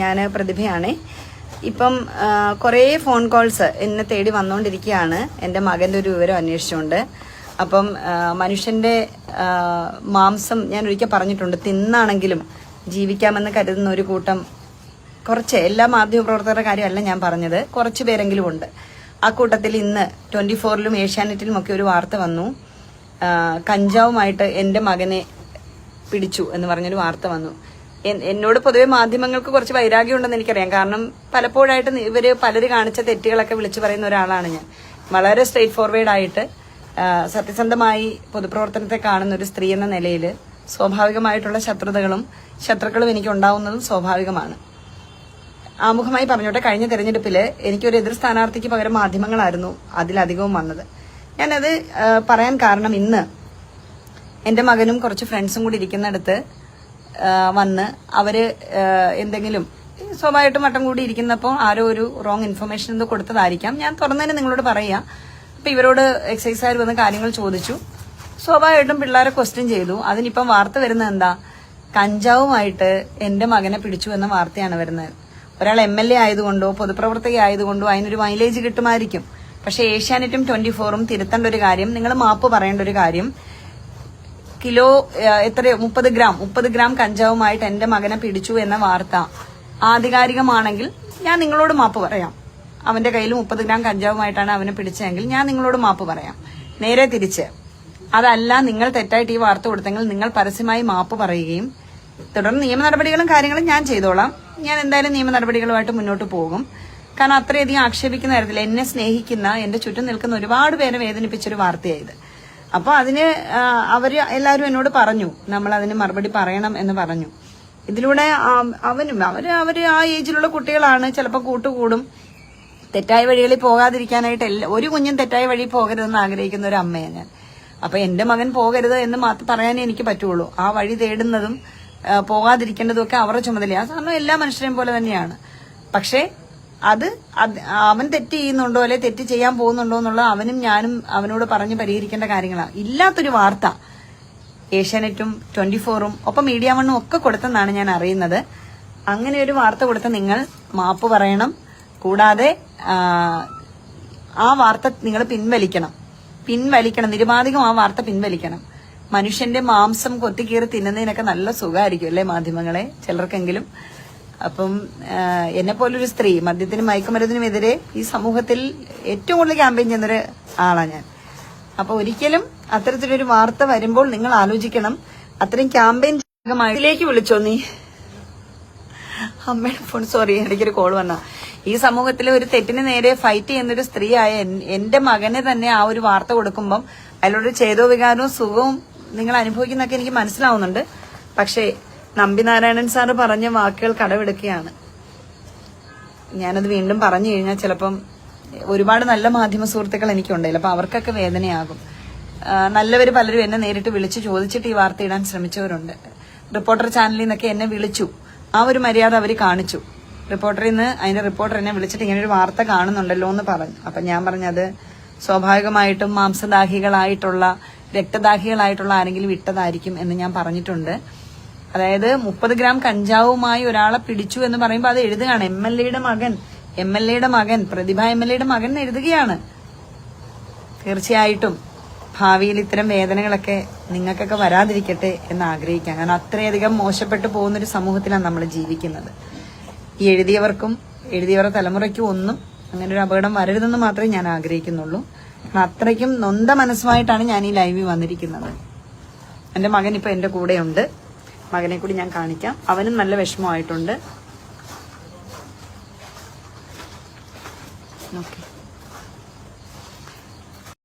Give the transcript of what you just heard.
ഞാൻ പ്രതിഭയാണ്. ഇപ്പം കുറേ ഫോൺ കോൾസ് എന്നെ തേടി വന്നുകൊണ്ടിരിക്കുകയാണ് എൻ്റെ മകൻ്റെ ഒരു വിവരം അന്വേഷിച്ചുകൊണ്ട്. അപ്പം മനുഷ്യൻ്റെ മാംസം ഞാൻ ഒരിക്കൽ പറഞ്ഞിട്ടുണ്ട്, തിന്നാണെങ്കിലും ജീവിക്കാമെന്ന് കരുതുന്ന ഒരു കൂട്ടം കുറച്ച്, എല്ലാ മാധ്യമപ്രവർത്തകരുടെ കാര്യമല്ല ഞാൻ പറഞ്ഞത്, കുറച്ച് പേരെങ്കിലും ഉണ്ട്. ആ കൂട്ടത്തിൽ ഇന്ന് 24-ലും ഏഷ്യാനെറ്റിലും ഒക്കെ ഒരു വാർത്ത വന്നു. കഞ്ചാവുമായിട്ട് എൻ്റെ മകനെ പിടിച്ചു എന്ന് പറഞ്ഞൊരു വാർത്ത വന്നു. എന്നോട് പൊതുവെ മാധ്യമങ്ങൾക്ക് കുറച്ച് വൈരാഗ്യം ഉണ്ടെന്ന് എനിക്കറിയാം. കാരണം പലപ്പോഴായിട്ട് പലര് കാണിച്ച തെറ്റുകളൊക്കെ വിളിച്ചു പറയുന്ന ഒരാളാണ് ഞാൻ. വളരെ സ്ട്രെയിറ്റ് ഫോർവേഡ് ആയിട്ട് സത്യസന്ധമായി പൊതുപ്രവർത്തനത്തെ കാണുന്ന ഒരു സ്ത്രീ എന്ന നിലയിൽ സ്വാഭാവികമായിട്ടുള്ള ശത്രുക്കളും എനിക്ക് ഉണ്ടാവുന്നതും സ്വാഭാവികമാണ്. ആമുഖമായി പറഞ്ഞോട്ടെ, കഴിഞ്ഞ തെരഞ്ഞെടുപ്പിൽ എനിക്കൊരു എതിർ സ്ഥാനാർത്ഥിക്ക് പകരം മാധ്യമങ്ങളായിരുന്നു അതിലധികവും വന്നത്. ഞാനത് പറയാൻ കാരണം, ഇന്ന് എൻ്റെ മകനും കുറച്ച് ഫ്രണ്ട്സും കൂടി ഇരിക്കുന്നിടത്ത് വന്ന് അവര് എന്തെങ്കിലും സ്വാഭാവികമായിട്ടും വട്ടം കൂടി ഇരിക്കുന്നപ്പോൾ ആരോ ഒരു റോങ് ഇൻഫർമേഷൻ എന്തോ കൊടുത്തതായിരിക്കാം. ഞാൻ തുറന്നതിന് നിങ്ങളോട് പറയാം. അപ്പൊ ഇവരോട് എക്സൈസുകാർ വന്ന് കാര്യങ്ങൾ ചോദിച്ചു. സ്വാഭാവികമായിട്ടും പിള്ളേരെ ക്വസ്റ്റ്യൻ ചെയ്തു. അതിനിപ്പം വാർത്ത വരുന്നത് എന്താ, കഞ്ചാവുമായിട്ട് എൻ്റെ മകനെ പിടിച്ചു എന്ന വാർത്തയാണ് വരുന്നത്. ഒരാൾ MLA ആയതുകൊണ്ടോ പൊതുപ്രവർത്തക ആയതുകൊണ്ടോ അതിനൊരു മൈലേജ് കിട്ടുമായിരിക്കും. പക്ഷെ ഏഷ്യാനെറ്റും 24-ഉം തിരുത്തേണ്ട ഒരു കാര്യം, നിങ്ങൾ മാപ്പ് പറയേണ്ട ഒരു കാര്യം, കിലോ 30 ഗ്രാം കഞ്ചാവുമായിട്ട് എൻ്റെ മകനെ പിടിച്ചു എന്ന വാർത്ത ആധികാരികമാണെങ്കിൽ ഞാൻ നിങ്ങളോട് മാപ്പ് പറയാം. അവന്റെ കയ്യിൽ 30 ഗ്രാം കഞ്ചാവുമായിട്ടാണ് അവനെ പിടിച്ചതെങ്കിൽ ഞാൻ നിങ്ങളോട് മാപ്പ് പറയാം. നേരെ തിരിച്ച് അതല്ല, നിങ്ങൾ തെറ്റായിട്ട് ഈ വാർത്ത കൊടുത്തെങ്കിൽ നിങ്ങൾ പരസ്യമായി മാപ്പ് പറയുകയും തുടർന്ന് നിയമ നടപടികളും കാര്യങ്ങളും ഞാൻ ചെയ്തോളാം. ഞാൻ എന്തായാലും നിയമ നടപടികളുമായിട്ട് മുന്നോട്ട് പോകും. കാരണം അത്രയധികം ആക്ഷേപിക്കുന്ന തരത്തിൽ എന്നെ സ്നേഹിക്കുന്ന, എന്റെ ചുറ്റും നിൽക്കുന്ന ഒരുപാട് പേരെ വേദനിപ്പിച്ചൊരു വാർത്തയായത്. അപ്പൊ അതിന് എല്ലാവരും എന്നോട് പറഞ്ഞു, നമ്മൾ അതിന് മറുപടി പറയണം എന്ന് പറഞ്ഞു. ഇതിലൂടെ അവര് ആ ഏജിലുള്ള കുട്ടികളാണ്, ചിലപ്പോൾ കൂട്ടുകൂടും. തെറ്റായ വഴികളിൽ പോകാതിരിക്കാനായിട്ട് ഒരു കുഞ്ഞും തെറ്റായ വഴി പോകരുതെന്ന് ആഗ്രഹിക്കുന്ന ഒരു അമ്മയാണ് ഞാൻ. അപ്പൊ എന്റെ മകൻ പോകരുത് എന്ന് മാത്രം പറയാനേ എനിക്ക് പറ്റുള്ളൂ. ആ വഴി തേടുന്നതും പോകാതിരിക്കേണ്ടതും ഒക്കെ അവരുടെ ചുമതലയാണ്. കാരണം എല്ലാ മനുഷ്യരെയും പോലെ തന്നെയാണ്. പക്ഷേ അവൻ തെറ്റ് ചെയ്യുന്നുണ്ടോ അല്ലെ തെറ്റ് ചെയ്യാൻ പോകുന്നുണ്ടോ എന്നുള്ള അവനും ഞാനും അവനോട് പറഞ്ഞ് പരിഹരിക്കേണ്ട കാര്യങ്ങളാണ്. ഇല്ലാത്തൊരു വാർത്ത ഏഷ്യാനെറ്റും 24-ഉം ഒപ്പം മീഡിയ 1-ഉം ഒക്കെ കൊടുത്തെന്നാണ് ഞാൻ അറിയുന്നത്. അങ്ങനെ ഒരു വാർത്ത കൊടുത്ത നിങ്ങൾ മാപ്പ് പറയണം. കൂടാതെ ആ വാർത്ത നിങ്ങൾ പിൻവലിക്കണം. നിരുപാധികം ആ വാർത്ത പിൻവലിക്കണം. മനുഷ്യന്റെ മാംസം കൊത്തിക്കീറി തിന്നുന്നതിനൊക്കെ നല്ല സുഖമായിരിക്കും അല്ലേ മാധ്യമങ്ങളെ, ചിലർക്കെങ്കിലും. അപ്പം എന്നെ പോലൊരു സ്ത്രീ മദ്യത്തിനും മയക്കുമരുന്നിനുമെതിരെ ഈ സമൂഹത്തിൽ ഏറ്റവും കൂടുതൽ ക്യാമ്പയിൻ ചെയ്യുന്നൊരു ആളാണ് ഞാൻ. അപ്പൊ ഒരിക്കലും അത്തരത്തിലൊരു വാർത്ത വരുമ്പോൾ നിങ്ങൾ ആലോചിക്കണം. അത്രയും ക്യാമ്പയിൻ ഇതിലേക്ക് വിളിച്ചോ നീ അമ്മയുടെ ഫോൺ, സോറി എനിക്കൊരു കോൾ വന്ന. ഈ സമൂഹത്തിലെ ഒരു തെറ്റിന് നേരെ ഫൈറ്റ് ചെയ്യുന്നൊരു സ്ത്രീയായ എന്റെ മകന് തന്നെ ആ ഒരു വാർത്ത കൊടുക്കുമ്പം അതിലൊരു ചേതോ വികാരവും സുഖവും നിങ്ങൾ അനുഭവിക്കുന്നൊക്കെ എനിക്ക് മനസ്സിലാവുന്നുണ്ട്. പക്ഷേ നമ്പിനാരായണൻ സാറ് പറഞ്ഞ വാക്കുകൾ കടമെടുക്കുകയാണ്. ഞാനത് വീണ്ടും പറഞ്ഞു കഴിഞ്ഞാൽ ചിലപ്പം ഒരുപാട് നല്ല മാധ്യമ സുഹൃത്തുക്കൾ എനിക്കുണ്ടായില്ല, അപ്പൊ അവർക്കൊക്കെ വേദനയാകും. നല്ലവര് പലരും എന്നെ നേരിട്ട് വിളിച്ച് ചോദിച്ചിട്ട് ഈ വാർത്ത ഇടാൻ ശ്രമിച്ചവരുണ്ട്. റിപ്പോർട്ടർ ചാനലിൽ നിന്നൊക്കെ എന്നെ വിളിച്ചു. ആ ഒരു മര്യാദ അവർ കാണിച്ചു. റിപ്പോർട്ടറിൽ നിന്ന് അതിന്റെ റിപ്പോർട്ടർ എന്നെ വിളിച്ചിട്ട് ഇങ്ങനെ ഒരു വാർത്ത കാണുന്നുണ്ടല്ലോ എന്ന് പറഞ്ഞു. അപ്പൊ ഞാൻ പറഞ്ഞത് സ്വാഭാവികമായിട്ടും മാംസദാഹികളായിട്ടുള്ള രക്തദാഹികളായിട്ടുള്ള ആരെങ്കിലും ഇട്ടതായിരിക്കും എന്ന് ഞാൻ പറഞ്ഞിട്ടുണ്ട്. അതായത് 30 ഗ്രാം കഞ്ചാവുമായി ഒരാളെ പിടിച്ചു എന്ന് പറയുമ്പോൾ അത് എഴുതുകയാണ് MLAയുടെ മകൻ പ്രതിഭ MLAയുടെ മകൻ എഴുതുകയാണ്. തീർച്ചയായിട്ടും ഭാവിയിൽ ഇത്തരം വേദനകളൊക്കെ നിങ്ങൾക്കൊക്കെ വരാതിരിക്കട്ടെ എന്ന് ആഗ്രഹിക്കാം. കാരണം അത്രയധികം മോശപ്പെട്ടു പോകുന്നൊരു സമൂഹത്തിലാണ് നമ്മൾ ജീവിക്കുന്നത്. ഈ എഴുതിയവരുടെ തലമുറയ്ക്കും ഒന്നും അങ്ങനെ ഒരു അപകടം വരരുതെന്ന് മാത്രമേ ഞാൻ ആഗ്രഹിക്കുന്നുള്ളൂ. കാരണം അത്രയ്ക്കും നൊന്ത മനസ്സുമായിട്ടാണ് ഞാൻ ഈ ലൈവിൽ വന്നിരിക്കുന്നത്. എന്റെ മകൻ ഇപ്പൊ എന്റെ കൂടെയുണ്ട്. മകനെ കൂടി ഞാൻ കാണിക്കാം. അവനും നല്ല വിഷമമായിട്ടുണ്ട്. ഓക്കെ.